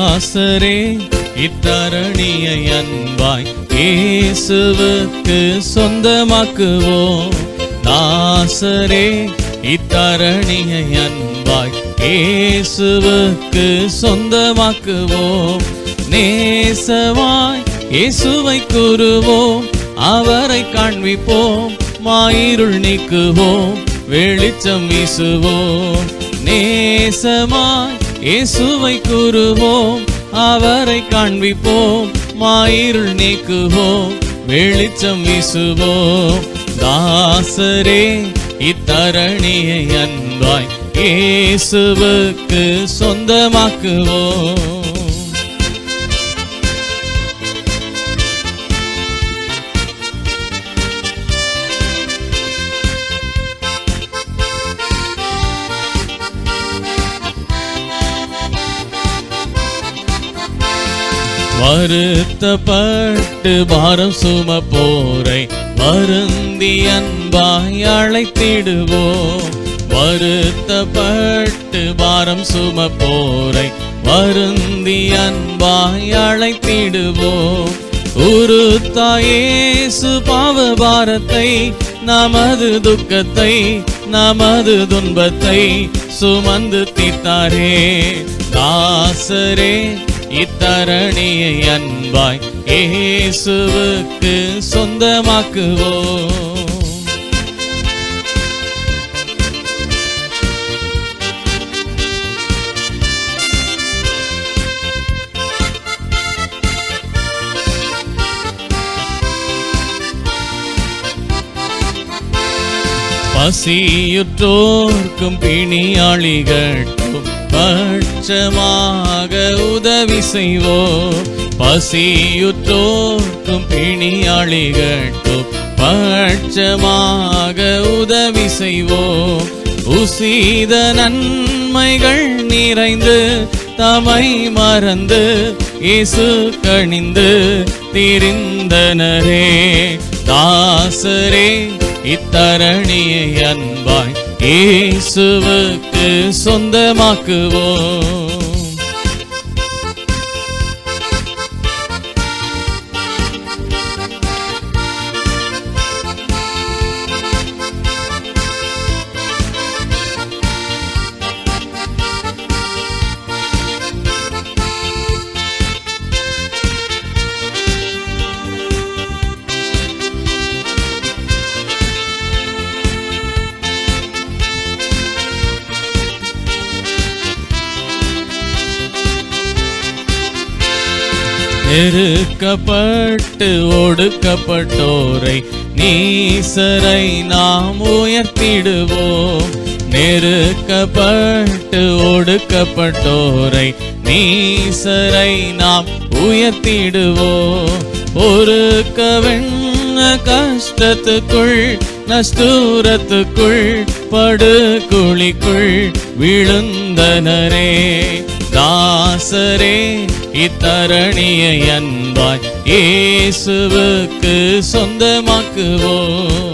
தாசரே இத்தரணியை அன்பாய் இயேசுவுக்கு சொந்தமாக்குவோம். தாசரே இத்தரணியை அன்பாய் இயேசுவுக்கு சொந்தமாக்குவோம். நேசமாய் இயேசுவை கூறுவோம், அவரை காண்பிப்போம், மாயிருள் நீக்குவோம், வெளிச்சம் வீசுவோம். நேசமாய் இயேசுவை கூறுவோம், அவரை காண்பிப்போம், மாயிருள் நீக்குவோம், வெளிச்சம் வீசுவோம். தாசரே இத்தரணியை அன்பாய் இயேசுவுக்கு சொந்தமாக்குவோம். வருத்தப்பட்டு பாரம் சுமப்போரை வருந்தி அன்பாய் அழைத்திடுவோம். வருத்தப்பட்டு பாரம் சுமப்போரை வருந்தி அன்பாய் அழைத்திடுவோம். உறுத்தாயேசு பாவ பாரத்தை, நமது துக்கத்தை, நமது துன்பத்தை சுமந்து தீர்த்தாரே. தாசரே இத்தரணியை அன்பாய் இயேசுவுக்கு சொந்தமாக்குவோம். பசியுற்றோர்க்கும் பிணியாளிகட்கும் பட்சமாக உதவி செய்வோம். பசியுற்றோர்க்கும் பிணியாளிகட்கும் பட்சமாக உதவி செய்வோம். உசித நன்மைகள் நிறைந்து தமை மறந்து இயேசு கணிந்து திரிந்தனரே. தாசரே இத்தரணியை அன்பாய் இயேசுவுக்கு சொந்தமாக்குவோம். நெருக்கப்பட்டு ஒடுக்கப்பட்டோரை நீசரை நாம் உயர்த்திடுவோம். நெருக்கப்பட்டு ஒடுக்கப்பட்டோரை நீசரை நாம் உயர்த்திடுவோம். ஒருக்கவென்ன கஷ்டத்துக்குள் நஸ்தூரத்துக்குள் படுகுழிக்குள் விழுந்தனரே. தாசரே இத்தரணியை அன்பாய் இயேசுவுக்கு சொந்தமாக்குவோம்.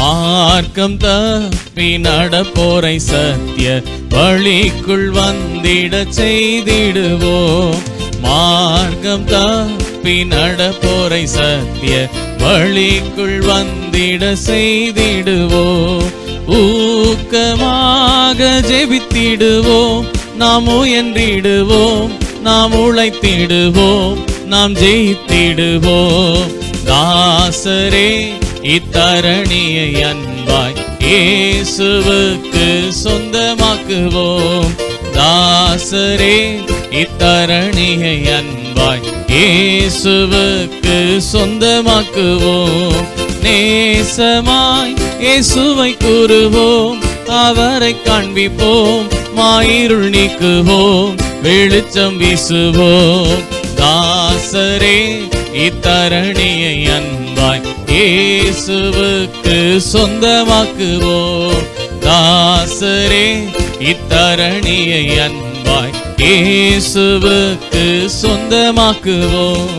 மார்க்கம் தப்பி நடப்போரை சத்திய வழிக்குள் வந்திட செய்திடுவோம். மார்க்கம் தப்பி நடப்போரை சத்திய வழிக்குள் வந்திட செய்திடுவோம். ஊக்கமாக ஜெபித்திடுவோம், நாம் முயன்றிடுவோம், நாம் உழைத்திடுவோம், நாம் ஜெயித்திடுவோம். தாசரே இத்தரணியை அன்பாய் இயேசுவுக்கு சொந்தமாக்குவோம். தாசரே இத்தரணியை அன்பாய் இயேசுவுக்கு சொந்தமாக்குவோம். நேசமாய் இயேசுவை கூறுவோம், அவரை காண்பிப்போம், மாயிருள் நீக்குவோம், வெளிச்சம் வீசுவோம். தாசரே இத்தரணியை அன்பாய் இயேசுவுக்கு சொந்தமாக்குவோம். தாசரே இத்தரணியை அன்பாய் இயேசுவுக்கு சொந்தமாக்குவோம்.